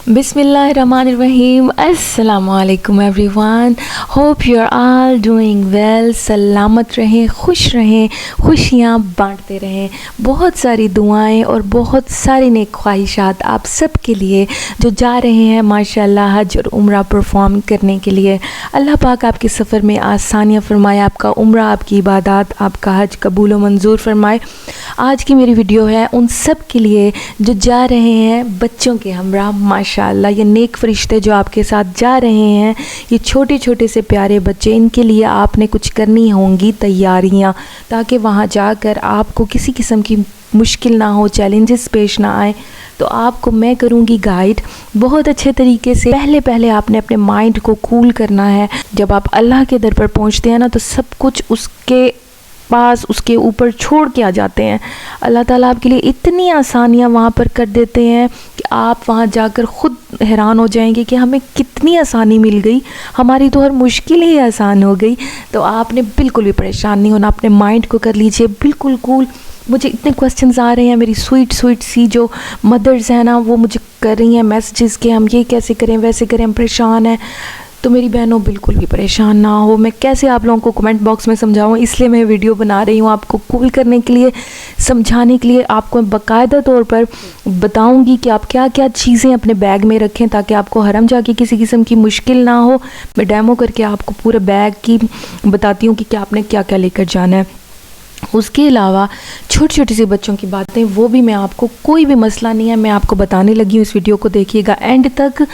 बिस्मिल्लाहिर्रहमानिर्रहीम। अस्सलामुअलैकुम everyone, hope you are all doing well. सलामत रहें, खुश रहें, खुशियाँ बांटते रहें। बहुत सारी दुआएं और बहुत सारी नेक ख्वाहिशात आप सब के लिए जो जा रहे हैं माशाल्लाह हज और उम्रा परफॉर्म करने के लिए। अल्लाह पाक आपके सफ़र में आसानियाँ फरमाए, आपका उम्रा, आपकी इबादत, आपका हज कबूल व मंजूर फरमाए। आज की मेरी वीडियो है उन सब के लिए जो जा रहे हैं बच्चों के हमरा। माशाल्लाह ये नेक फरिश्ते जो आपके साथ जा रहे हैं, ये छोटे छोटे से प्यारे बच्चे, इनके लिए आपने कुछ करनी होंगी तैयारियां, ताकि वहाँ जाकर आपको किसी किस्म की मुश्किल ना हो, चैलेंजेस पेश ना आए। तो आपको मैं करूँगी गाइड बहुत अच्छे तरीके से। पहले आपने अपने माइंड को कूल करना है। जब आप अल्लाह के दर पर पहुँचते हैं ना, तो सब कुछ उसके पास, उसके ऊपर छोड़ के आ जाते हैं। अल्लाह ताला आपके लिए इतनी आसानियाँ वहाँ पर कर देते हैं कि आप वहाँ जाकर ख़ुद हैरान हो जाएंगे कि हमें कितनी आसानी मिल गई, हमारी तो हर मुश्किल ही आसान हो गई। तो आपने बिल्कुल भी परेशान नहीं होना, अपने माइंड को कर लीजिए बिल्कुल कूल। मुझे इतने क्वेश्चंस आ रहे हैं, मेरी स्वीट सी जो मदर्स हैं ना, वो मुझे कर रही हैं मैसेजेस कि हम ये कैसे करें, वैसे करें, हम परेशान हैं। तो मेरी बहनों बिल्कुल भी परेशान ना हो। मैं कैसे आप लोगों को कमेंट बॉक्स में समझाऊँ, इसलिए मैं वीडियो बना रही हूँ, आपको कूल करने के लिए, समझाने के लिए। आपको बाकायदा तौर पर बताऊँगी कि आप क्या क्या चीज़ें अपने बैग में रखें ताकि आपको हरम जाके किसी किस्म की मुश्किल ना हो। मैं डेमो करके आपको पूरे बैग की बताती हूँ कि क्या आपने क्या क्या लेकर जाना है। उसके अलावा छोटे छोटे से बच्चों की बातें, वो भी मैं आपको, कोई भी मसला नहीं है, मैं आपको बताने लगी हूँ। इस वीडियो को देखिएगा एंड तक।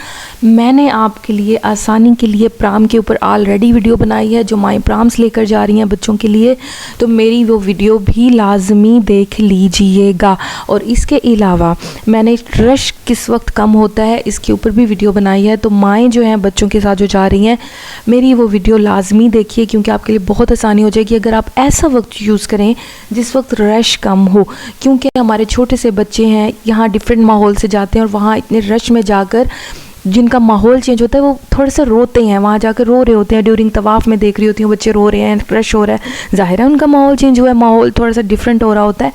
मैंने आपके लिए आसानी के लिए प्राम के ऊपर ऑलरेडी वीडियो बनाई है, जो माई प्राम्स लेकर जा रही हैं बच्चों के लिए, तो मेरी वो वीडियो भी लाजमी देख लीजिएगा। और इसके अलावा मैंने रश किस वक्त कम होता है, इसके ऊपर भी वीडियो बनाई है। तो माएँ जो हैं बच्चों के साथ जो जा रही हैं, मेरी वो वीडियो लाजमी देखिए, क्योंकि आपके लिए बहुत आसानी हो जाएगी अगर आप ऐसा वक्त यूज़ करें जिस वक्त रश कम हो। क्योंकि हमारे छोटे से बच्चे हैं, यहाँ डिफरेंट माहौल से जाते हैं और वहाँ इतने रश में जाकर जिनका माहौल चेंज होता है वो थोड़ा सा रोते हैं, वहाँ जाकर रो रहे होते हैं। ड्यूरिंग तवाफ़ में देख रही होती हूँ बच्चे रो रहे हैं, रश हो रहा है, ज़ाहिर है उनका माहौल चेंज हुआ है, माहौल थोड़ा सा डिफरेंट हो रहा होता है।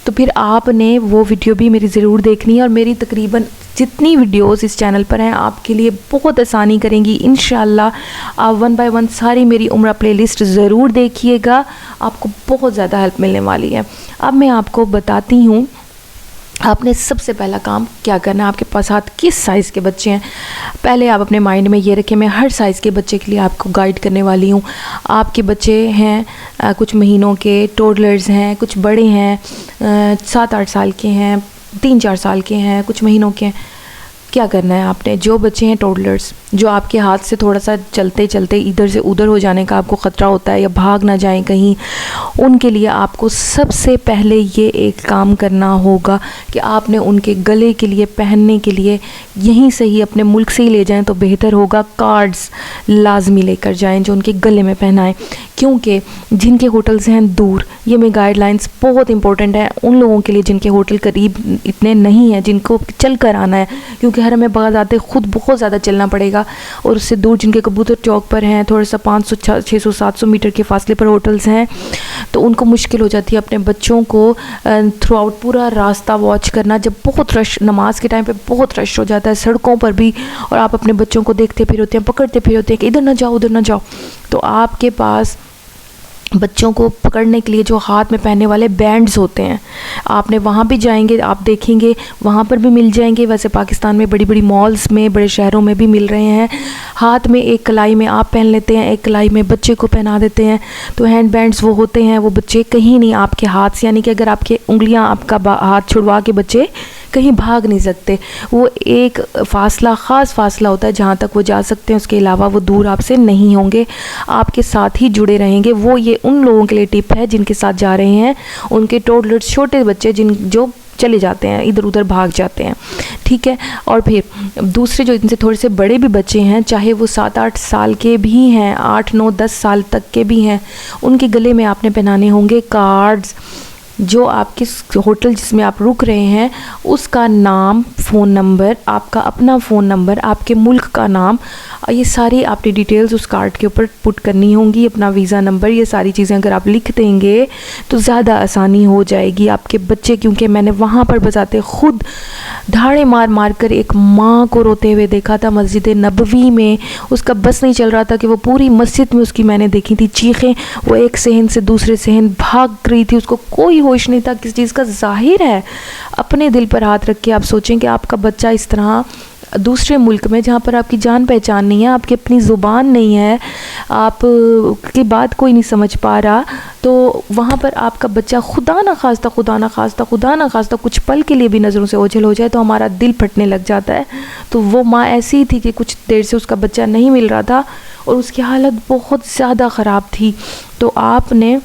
तो फिर आपने वो वीडियो भी मेरी ज़रूर देखनी है। और मेरी तकरीबन जितनी वीडियोस इस चैनल पर हैं आपके लिए बहुत आसानी करेंगी इंशाल्लाह। आप 1 बाय 1 सारी मेरी उम्रा प्लेलिस्ट ज़रूर देखिएगा, आपको बहुत ज़्यादा हेल्प मिलने वाली है। अब मैं आपको बताती हूँ आपने सबसे पहला काम क्या करना है। आपके पास हाथ किस साइज़ के बच्चे हैं, पहले आप अपने माइंड में ये रखें, मैं हर साइज़ के बच्चे के लिए आपको गाइड करने वाली हूँ। आपके बच्चे हैं कुछ महीनों के, टोडलर्स हैं, कुछ बड़े हैं 7-8 साल के हैं, 3-4 साल के हैं, कुछ महीनों के हैं। क्या करना है आपने, जो बच्चे हैं टोडलर्स, जो आपके हाथ से थोड़ा सा चलते चलते इधर से उधर हो जाने का आपको ख़तरा होता है या भाग ना जाएं कहीं, उनके लिए आपको सबसे पहले ये एक काम करना होगा कि आपने उनके गले के लिए, पहनने के लिए यहीं से ही अपने मुल्क से ही ले जाएं तो बेहतर होगा। कार्ड्स लाजमी लेकर जाएं जो उनके गले में पहनाएं, क्योंकि जिनके होटल्स हैं दूर, ये मैं गाइडलाइंस बहुत इंपॉर्टेंट है उन लोगों के लिए जिनके होटल करीब इतने नहीं हैं, जिनको चल कर आना है, क्योंकि हर हमें बाज़ आते खुद बहुत ज़्यादा चलना पड़ेगा। और उससे दूर जिनके कबूतर चौक पर हैं, थोड़ा सा 500, 600, 700 मीटर के फासले पर होटल्स हैं, तो उनको मुश्किल हो जाती है अपने बच्चों को थ्रू आउट पूरा रास्ता वॉच करना। जब बहुत रश, नमाज के टाइम पे बहुत रश हो जाता है सड़कों पर भी, और आप अपने बच्चों को देखते फिर होते हैं, पकड़ते फिर होते हैं कि इधर ना जाओ, उधर ना जाओ। तो आपके पास बच्चों को पकड़ने के लिए जो हाथ में पहनने वाले बैंड्स होते हैं, आपने वहाँ भी जाएंगे, आप देखेंगे वहाँ पर भी मिल जाएंगे। वैसे पाकिस्तान में बड़ी बड़ी मॉल्स में, बड़े शहरों में भी मिल रहे हैं। हाथ में एक कलाई में आप पहन लेते हैं, एक कलाई में बच्चे को पहना देते हैं। तो हैंड बैंड्स वो होते हैं, वो बच्चे कहीं नहीं आपके हाथ से, यानी कि अगर आपके उंगलियाँ आपका हाथ छुड़वा के बच्चे कहीं भाग नहीं सकते। वो एक फ़ासला, ख़ास फ़ासला होता है जहाँ तक वो जा सकते हैं, उसके अलावा वो दूर आपसे नहीं होंगे, आपके साथ ही जुड़े रहेंगे। वो ये उन लोगों के लिए टिप है जिनके साथ जा रहे हैं, उनके टोडलर्स, छोटे बच्चे जो चले जाते हैं, इधर उधर भाग जाते हैं, ठीक है। और फिर दूसरे जो इनसे थोड़े से बड़े भी बच्चे हैं, चाहे वो 7-8 साल के भी हैं, 8, 9, 10 साल तक के भी हैं, उनके गले में आपने पहनाने होंगे कार्ड्स, जो आपके होटल जिसमें आप रुक रहे हैं उसका नाम, फ़ोन नंबर, आपका अपना फ़ोन नंबर, आपके मुल्क का नाम, ये सारी आपकी डिटेल्स उस कार्ड के ऊपर पुट करनी होंगी। अपना वीज़ा नंबर, ये सारी चीज़ें अगर आप लिख देंगे तो ज़्यादा आसानी हो जाएगी आपके बच्चे, क्योंकि मैंने वहाँ पर बजाते खुद ढाड़े मार मार कर एक माँ को रोते हुए देखा था मस्जिद नबवी में। उसका बस नहीं चल रहा था कि वो पूरी मस्जिद में उसकी मैंने देखी थी चीखें, वो एक सहन से दूसरे सहन भाग रही थी, उसको कोई होश नहीं था किस चीज़ का। जाहिर है अपने दिल पर हाथ रख के आप सोचें कि आपका बच्चा इस तरह दूसरे मुल्क में, जहाँ पर आपकी जान पहचान नहीं है, आपकी अपनी ज़ुबान नहीं है, आप की बात कोई नहीं समझ पा रहा, तो वहाँ पर आपका बच्चा खुदा ना खास्ता कुछ पल के लिए भी नज़रों से ओझल हो जाए तो हमारा दिल फटने लग जाता है। तो वो माँ ऐसी ही थी कि कुछ देर से उसका बच्चा नहीं मिल रहा था और उसकी हालत बहुत ज़्यादा ख़राब थी। तो आपने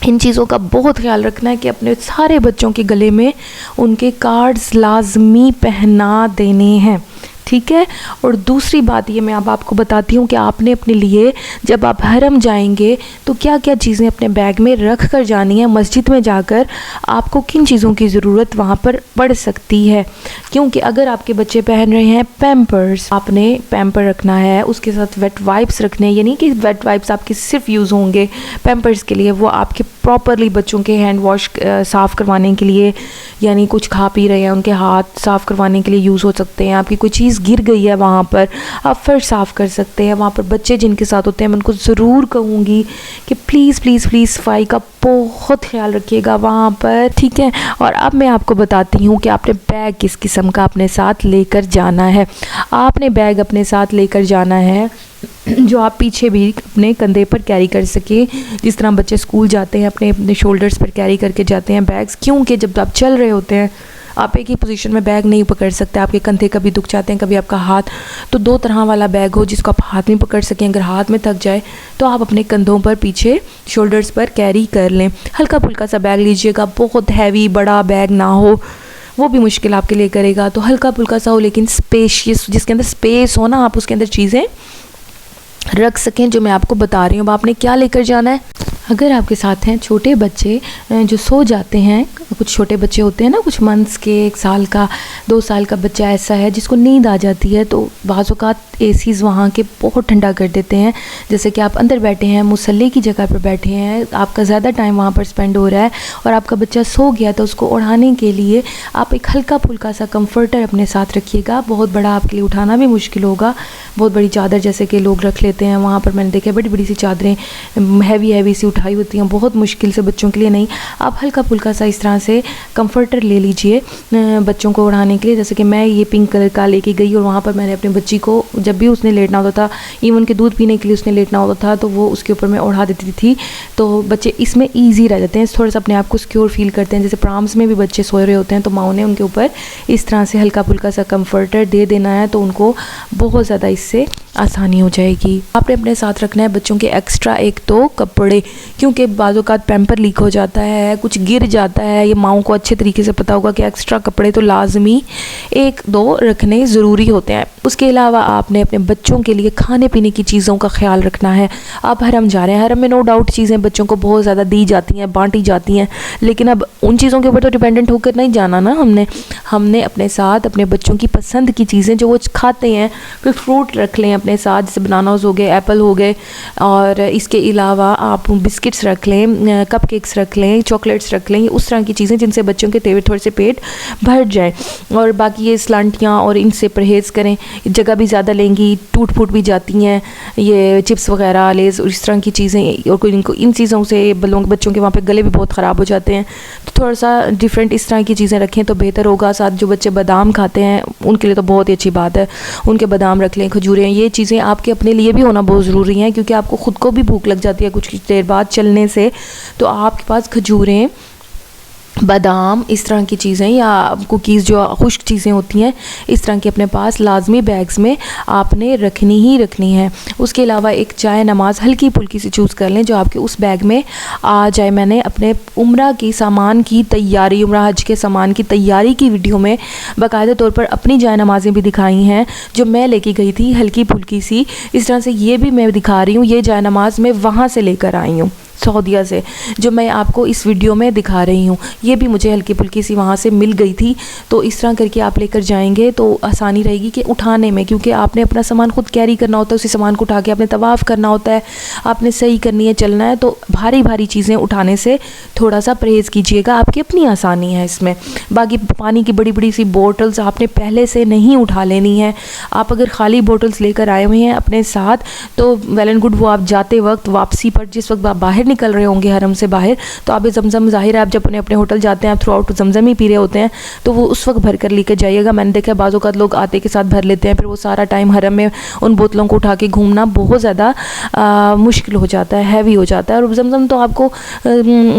इन चीज़ों का बहुत ख्याल रखना है कि अपने सारे बच्चों के गले में उनके कार्ड्स लाजमी पहना देने हैं, ठीक है। और दूसरी बात ये मैं अब आपको बताती हूँ कि आपने अपने लिए जब आप हरम जाएंगे तो क्या क्या चीज़ें अपने बैग में रख कर जानी है। मस्जिद में जाकर आपको किन चीज़ों की ज़रूरत वहाँ पर पड़ सकती है, क्योंकि अगर आपके बच्चे पहन रहे हैं पैम्पर्स, आपने पैम्पर रखना है, उसके साथ वेट वाइप्स रखने हैं। यानी कि वेट वाइप्स आपके सिर्फ यूज़ होंगे पैम्पर्स के लिए, वो आपके प्रॉपरली बच्चों के हैंड वॉश साफ़ करवाने के लिए, यानी कुछ खा पी रहे हैं उनके हाथ साफ़ करवाने के लिए यूज़ हो सकते हैं। आपकी कोई चीज़ गिर गई है वहाँ पर आप फिर साफ़ कर सकते हैं। वहाँ पर बच्चे जिनके साथ होते हैं मैं उनको ज़रूर कहूँगी कि प्लीज़ प्लीज़ प्लीज़ सफाई का बहुत ख्याल रखिएगा वहाँ पर, ठीक है। और अब मैं आपको बताती हूँ कि आपने बैग किस किस्म का अपने साथ लेकर जाना है। आपने बैग अपने साथ लेकर जाना है जो आप पीछे भी अपने कंधे पर कैरी कर सके, जिस तरह बच्चे स्कूल जाते हैं अपने अपने शोल्डर्स पर कैरी करके जाते हैं बैग्स, क्योंकि जब आप चल रहे होते हैं आप एक ही पोजीशन में बैग नहीं पकड़ सकते, आपके कंधे कभी दुख जाते हैं कभी आपका हाथ। तो दो तरह वाला बैग हो जिसको आप हाथ में पकड़ सकें, अगर हाथ में थक जाए तो आप अपने कंधों पर पीछे शोल्डर्स पर कैरी कर लें। हल्का फुल्का सा बैग लीजिएगा, बहुत हैवी बड़ा बैग ना हो, वो भी मुश्किल आपके लिए करेगा। तो हल्का फुल्का सा हो लेकिन स्पेशियस, जिसके अंदर स्पेस हो ना, आप उसके अंदर चीज़ें रख सकें जो मैं आपको बता रही हूँ। अब आपने क्या लेकर जाना है। अगर आपके साथ हैं छोटे बच्चे जो सो जाते हैं, कुछ छोटे बच्चे होते हैं ना, कुछ मंथ्स के, 1 साल का, 2 साल का बच्चा ऐसा है जिसको नींद आ जाती है, तो बाज़ औक़ात एसीज़ वहाँ के बहुत ठंडा कर देते हैं। जैसे कि आप अंदर बैठे हैं, मुसल्ले की जगह पर बैठे हैं, आपका ज़्यादा टाइम वहाँ पर स्पेंड हो रहा है और आपका बच्चा सो गया, तो उसको ओढ़ाने के लिए आप एक हल्का फुल्का सा कम्फर्टर अपने साथ रखिएगा। बहुत बड़ा आपके लिए उठाना भी मुश्किल होगा। बहुत बड़ी चादर जैसे कि लोग रख लेते हैं, वहाँ पर मैंने देखा बड़ी बड़ी सी चादरें हैवी सी उठाई होती हैं, बहुत मुश्किल से, बच्चों के लिए नहीं। आप हल्का फुल्का सा इस तरह से कंफर्टर ले लीजिए बच्चों को ओढ़ाने के लिए। जैसे कि मैं ये पिंक कलर का लेके गई और वहाँ पर मैंने अपने बच्ची को, जब भी उसने लेटना होता था, इवन के दूध पीने के लिए उसने लेटना होता था, तो वो उसके ऊपर मैं ओढ़ा देती थी। तो बच्चे इसमें ईजी रह जाते हैं, थोड़ा सा अपने आप को सिक्योर फील करते हैं। जैसे प्राम्स में भी बच्चे सोए रहे होते हैं तो माँ ने उनके ऊपर इस तरह से हल्का फुल्का सा कंफर्टर दे देना है, तो उनको बहुत ज़्यादा इससे आसानी हो जाएगी। आपने अपने साथ रखना है बच्चों के एक्स्ट्रा 1-2 कपड़े, क्योंकि बाज़ औक़ात पैम्पर लीक हो जाता है, कुछ गिर जाता है। ये माओं को अच्छे तरीके से पता होगा कि एक्स्ट्रा कपड़े तो लाजमी 1-2 रखने ज़रूरी होते हैं। उसके अलावा आपने अपने बच्चों के लिए खाने पीने की चीज़ों का ख्याल रखना है। आप हरम जा रहे हैं, हरम में नो डाउट चीज़ें बच्चों को बहुत ज़्यादा दी जाती हैं, बांटी जाती हैं, लेकिन अब उन चीज़ों के ऊपर तो डिपेंडेंट होकर नहीं जाना ना। हमने अपने साथ अपने बच्चों की पसंद की चीज़ें जो वो खाते हैं, कोई फ्रूट रख लें अपने साथ, जैसे बनानास हो गए, एप्पल हो गए, और इसके अलावा आप बिस्किट्स रख लें, कपकेक्स रख लें, चॉकलेट्स रख लें, उस तरह की चीज़ें जिनसे बच्चों के थोड़े से पेट भर जाए। और बाकी ये स्लांटियाँ और इनसे परहेज़ करें, जगह भी ज़्यादा लेंगी, टूट फूट भी जाती हैं ये चिप्स वगैरह, लेज़, इस तरह की चीज़ें, और कोई इनको इन चीज़ों से बच्चों के वहाँ पे गले भी बहुत ख़राब हो जाते हैं। तो थोड़ा सा डिफरेंट इस तरह की चीज़ें रखें तो बेहतर होगा। साथ जो बच्चे बादाम खाते हैं उनके लिए तो बहुत ही अच्छी बात है, उनके बादाम रख लें, खजूरें, ये चीज़ें आपके अपने लिए भी होना बहुत ज़रूरी है, क्योंकि आपको ख़ुद को भी भूख लग जाती है कुछ देर बाद चलने से। तो आपके पास खजूरें, बादाम, इस तरह की चीज़ें, या कुकीज़ जो खुश्क चीज़ें होती हैं, इस तरह की अपने पास लाजमी बैग्स में आपने रखनी ही रखनी है। उसके अलावा एक चाय नमाज हल्की फुल्की सी चूज़ कर लें जो आपके उस बैग में आ जाए। मैंने अपने उम्रा की सामान की तैयारी, उम्रा हज के सामान की तैयारी की वीडियो में बाकायदा तौर पर अपनी चाय नमाज़ें भी दिखाई हैं जो मैं लेके गई थी, हल्की फुल्की सी। इस तरह से ये भी मैं दिखा रही हूँ, ये चाय नमाज़ मैं वहाँ से लेकर आई हूँ। सऊदीया से, जो मैं आपको इस वीडियो में दिखा रही हूँ। ये भी मुझे हल्की फुल्की सी वहाँ से मिल गई थी। तो इस तरह करके आप लेकर जाएंगे तो आसानी रहेगी कि उठाने में, क्योंकि आपने अपना सामान खुद कैरी करना होता है, उसी सामान को उठा के आपने तवाफ़ करना होता है, आपने सही करनी है, चलना है। तो भारी भारी चीज़ें उठाने से थोड़ा सा परहेज़ कीजिएगा, आपकी अपनी आसानी है इसमें। बाकी पानी की बड़ी बड़ी सी बोटल्स आपने पहले से नहीं उठा लेनी है। आप अगर खाली बोटल्स लेकर आए हुए हैं अपने साथ तो वेल एंड गुड, वो आप जाते वक्त वापसी पर जिस वक्त आप बाहर निकल रहे होंगे हरम से बाहर, तो आप जमज़म, ज़ाहिर है आप जब अपने होटल जाते हैं आप थ्रू आउट जमज़म ही पी रहे होते हैं, तो वो उस वक्त भर कर लेकर जाइएगा। मैंने देखा बाज़ औक़ात लोग आते के साथ भर लेते हैं, फिर वो सारा टाइम हरम में उन बोतलों को उठा के घूमना बहुत ज़्यादा मुश्किल हो जाता है, हैवी हो जाता है। और जमज़म तो आपको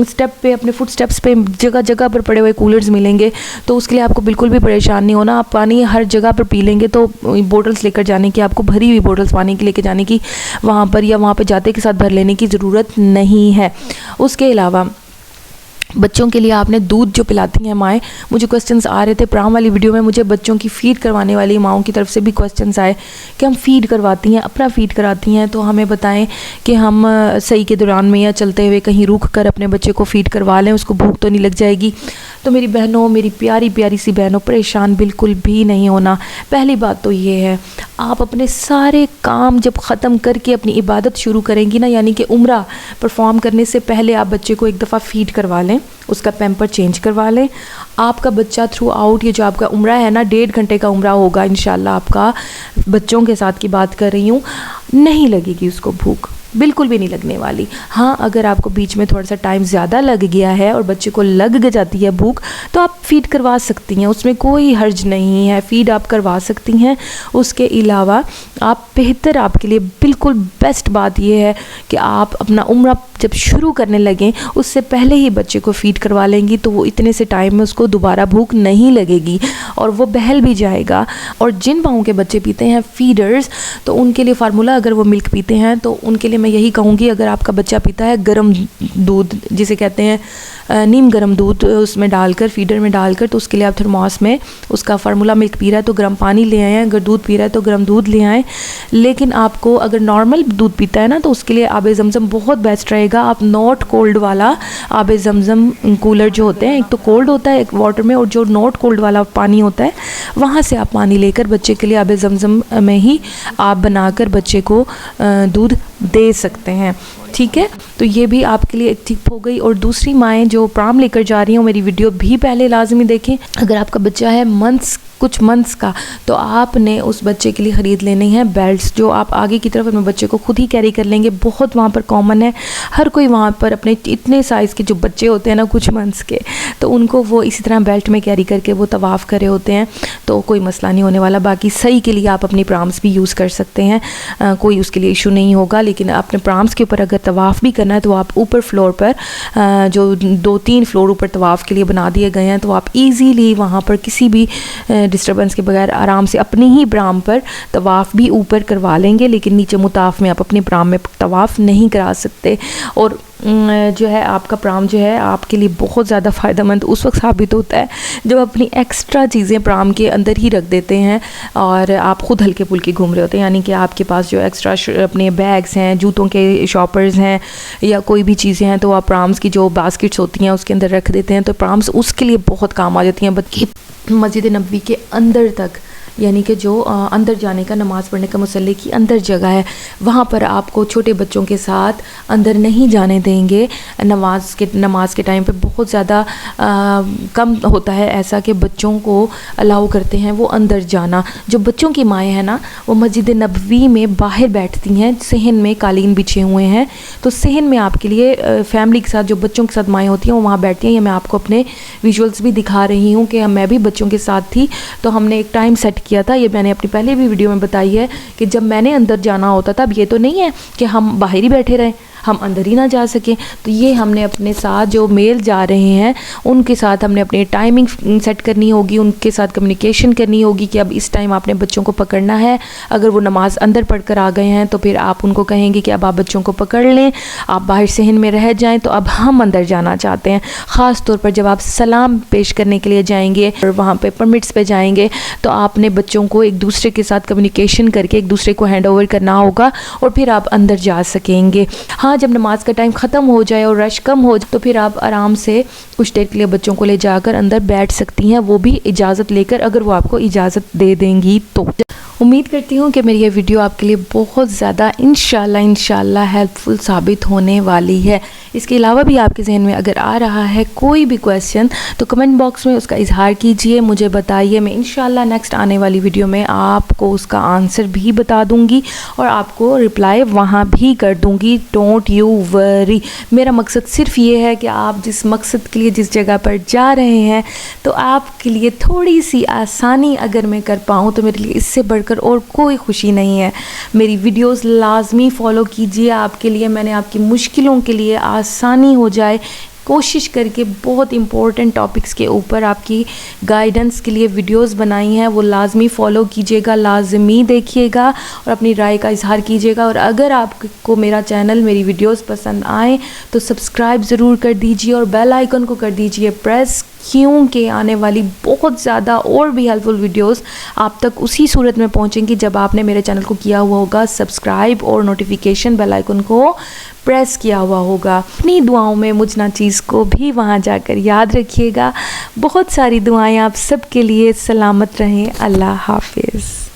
स्टेप पे, अपने फुट स्टेप्स पे जगह जगह पर पड़े हुए कूलर्स मिलेंगे, तो उसके लिए आपको बिल्कुल भी परेशान नहीं होना। आप पानी हर जगह पर पी लेंगे। तो बोटल्स लेकर जाने की, आपको भरी हुई बोटल्स पानी की लेकर जाने की वहाँ पर, या वहाँ पर जाते के साथ भर लेने की ज़रूरत नहीं है। उसके अलावा बच्चों के लिए आपने दूध जो पिलाती हैं माएँ, मुझे क्वेश्चंस आ रहे थे प्राम वाली वीडियो में, मुझे बच्चों की फ़ीड करवाने वाली माओं की तरफ से भी क्वेश्चंस आए कि हम फ़ीड करवाती हैं, अपना फ़ीड कराती हैं, तो हमें बताएं कि हम सही के दौरान में या चलते हुए कहीं रुक कर अपने बच्चे को फ़ीड करवा लें, उसको भूख तो नहीं लग जाएगी। तो मेरी बहनों, मेरी प्यारी प्यारी सी बहनों, परेशान बिल्कुल भी नहीं होना। पहली बात तो ये है, आप अपने सारे काम जब ख़त्म करके अपनी इबादत शुरू करेंगी ना, यानी कि उम्रा परफॉर्म करने से पहले आप बच्चे को एक दफ़ा फ़ीड करवा लें, उसका पैम्पर चेंज करवा लें। आपका बच्चा थ्रू आउट, ये जो आपका उम्रा है ना, 1.5 घंटे का उम्रा होगा इंशाल्लाह आपका, बच्चों के साथ की बात कर रही हूँ, नहीं लगेगी उसको भूख, बिल्कुल भी नहीं लगने वाली। हाँ, अगर आपको बीच में थोड़ा सा टाइम ज़्यादा लग गया है और बच्चे को लग जाती है भूख, तो आप फ़ीड करवा सकती हैं, उसमें कोई हर्ज नहीं है, फ़ीड आप करवा सकती हैं। उसके अलावा आप बेहतर, आपके लिए बिल्कुल बेस्ट बात यह है कि आप अपना उम्रा जब शुरू करने लगें उससे पहले ही बच्चे को फ़ीड करवा लेंगी, तो वो इतने से टाइम में उसको दोबारा भूख नहीं लगेगी और वो बहल भी जाएगा। और जिन माओं के बच्चे पीते हैं फीडर्स, तो उनके लिए फार्मूला, अगर वो मिल्क पीते हैं तो उनके लिए मैं यही कहूँगी, अगर आपका बच्चा पीता है गर्म दूध, जिसे कहते हैं नीम गर्म दूध, उसमें डालकर, फीडर में डालकर, तो उसके लिए आप थर्मोस में उसका फार्मूला मिल्क पी रहा है तो गर्म पानी ले आएँ, अगर दूध पी रहा है तो गर्म दूध ले आएँ। लेकिन आपको अगर नॉर्मल दूध पीता है ना, तो उसके लिए आबे ज़मज़म बहुत बेस्ट रहेगा। आप नॉट कोल्ड वाला आबे ज़मज़म कूलर जो होते हैं, एक तो कोल्ड होता है एक वाटर में, और जो नॉट कोल्ड वाला पानी होता है वहाँ से आप पानी लेकर बच्चे के लिए आबे ज़मज़म में ही आप बनाकर बच्चे को दूध दे सकते हैं। ठीक है, तो ये भी आपके लिए एक टिप हो गई। और दूसरी माएँ जो प्राम लेकर जा रही हैं, मेरी वीडियो भी पहले लाजमी देखें। अगर आपका बच्चा है कुछ मंथ्स का, तो आपने उस बच्चे के लिए ख़रीद लेनी है बेल्ट्स, जो आप आगे की तरफ अपने बच्चे को खुद ही कैरी कर लेंगे। बहुत वहाँ पर कॉमन है, हर कोई वहाँ पर अपने इतने साइज़ के जो बच्चे होते हैं ना कुछ मंथ्स के, तो उनको वो इसी तरह बेल्ट में कैरी करके वो तवाफ़ कर रहे होते हैं, तो कोई मसला नहीं होने वाला। बाकी सही के लिए आप अपनी प्राम्स भी यूज़ कर सकते हैं, कोई उसके लिए इशू नहीं होगा। लेकिन अपने प्राम्स के ऊपर अगर तवाफ़ भी करना है तो आप ऊपर फ्लोर पर जो 2-3 फ्लोर ऊपर तवाफ़ के लिए बना दिए गए हैं, तो आप ईज़िली वहाँ पर किसी भी डिस्टर्बेंस के बगैर आराम से अपनी ही प्राम पर तवाफ़ भी ऊपर करवा लेंगे। लेकिन नीचे मुताफ़ में आप अपनी प्राम में तवाफ़ नहीं करा सकते। और जो है आपका प्राम जो है आपके लिए बहुत ज़्यादा फ़ायदेमंद उस वक्त साबित होता है जब अपनी एक्स्ट्रा चीज़ें प्राम के अंदर ही रख देते हैं और आप ख़ुद हल्के फुल्के घूम रहे होते हैं। यानी कि आपके पास जो एक्स्ट्रा अपने बैग्स हैं, जूतों के शॉपर्स हैं या कोई भी चीज़ें हैं, तो आप प्राम्स की जो बास्केट्स होती हैं उसके अंदर रख देते हैं। तो प्राम्स उसके लिए बहुत काम आ जाती हैं। बल्कि मस्जिद नबवी के अंदर तक, यानी कि जो अंदर जाने का, नमाज़ पढ़ने का मुसल्ले की अंदर जगह है, वहाँ पर आपको छोटे बच्चों के साथ अंदर नहीं जाने देंगे। नमाज के टाइम पे बहुत ज़्यादा कम होता है ऐसा कि बच्चों को अलाउ करते हैं वो अंदर जाना। जो बच्चों की माएँ हैं ना, वो मस्जिद नबवी में बाहर बैठती हैं, सहन में कालीन बिछे हुए हैं, तो सहन में आपके लिए फैमिली के साथ जो बच्चों के साथ माएँ होती हैं वो वहाँ बैठती हैं। ये मैं आपको अपने विजुअल्स भी दिखा रही हूँ कि मैं भी बच्चों के साथ थी, तो हमने एक टाइम सेट किया था। ये मैंने अपनी पहले भी वीडियो में बताई है कि जब मैंने अंदर जाना होता था, अब ये तो नहीं है कि हम बाहर ही बैठे रहें, हम अंदर ही ना जा सकें, तो ये हमने अपने साथ जो मेल जा रहे हैं उनके साथ हमने अपनी टाइमिंग सेट करनी होगी, उनके साथ कम्युनिकेशन करनी होगी कि अब इस टाइम आपने बच्चों को पकड़ना है। अगर वो नमाज अंदर पढ़ कर आ गए हैं तो फिर आप उनको कहेंगे कि अब आप बच्चों को पकड़ लें, आप बाहर सहन में रह जाएं, तो अब हम अंदर जाना चाहते हैं। ख़ास तौर पर जब आप सलाम पेश करने के लिए जाएंगे और वहाँ पर परमिट्स पे जाएंगे, तो आपने बच्चों को एक दूसरे के साथ कम्युनिकेशन करके एक दूसरे को हैंड ओवर करना होगा और फिर आप अंदर जा सकेंगे। हाँ, हाँ, जब नमाज का टाइम ख़त्म हो जाए और रश कम हो जाए तो फिर आप आराम से कुछ देर के लिए बच्चों को ले जाकर अंदर बैठ सकती हैं, वो भी इजाज़त लेकर, अगर वो आपको इजाज़त दे देंगी तो। उम्मीद करती हूँ कि मेरी ये वीडियो आपके लिए बहुत ज़्यादा इंशाल्लाह हेल्पफुल साबित होने वाली है। इसके अलावा भी आपके जहन में अगर आ रहा है कोई भी क्वेश्चन तो कमेंट बॉक्स में उसका इजहार कीजिए, मुझे बताइए। मैं इंशाल्लाह नेक्स्ट आने वाली वीडियो में आपको उसका आंसर भी बता दूँगी और आपको रिप्लाई वहाँ भी कर दूँगी। Don't you worry. मेरा मकसद सिर्फ ये है कि आप जिस मकसद के लिए जिस जगह पर जा रहे हैं तो आपके लिए थोड़ी सी आसानी अगर मैं कर पाऊँ तो मेरे लिए इससे बढ़कर और कोई खुशी नहीं है। मेरी वीडियोस लाजमी फॉलो कीजिए, आपके लिए मैंने आपकी मुश्किलों के लिए आसानी हो जाए कोशिश करके बहुत इम्पोर्टेंट टॉपिक्स के ऊपर आपकी गाइडेंस के लिए वीडियोस बनाई हैं, वो लाजमी फ़ॉलो कीजिएगा, लाजमी देखिएगा और अपनी राय का इजहार कीजिएगा। और अगर आपको मेरा चैनल, मेरी वीडियोस पसंद आए तो सब्सक्राइब ज़रूर कर दीजिए और बेल आइकन को कर दीजिए प्रेस, क्योंकि आने वाली बहुत ज़्यादा और भी हेल्पफुल वीडियोस आप तक उसी सूरत में पहुंचेंगी जब आपने मेरे चैनल को किया हुआ होगा सब्सक्राइब और नोटिफिकेशन बेल आइकन को प्रेस किया हुआ होगा। अपनी दुआओं में मुझ नाचीज़ को भी वहां जाकर याद रखिएगा। बहुत सारी दुआएं आप सबके लिए। सलामत रहें। अल्लाह हाफिज़।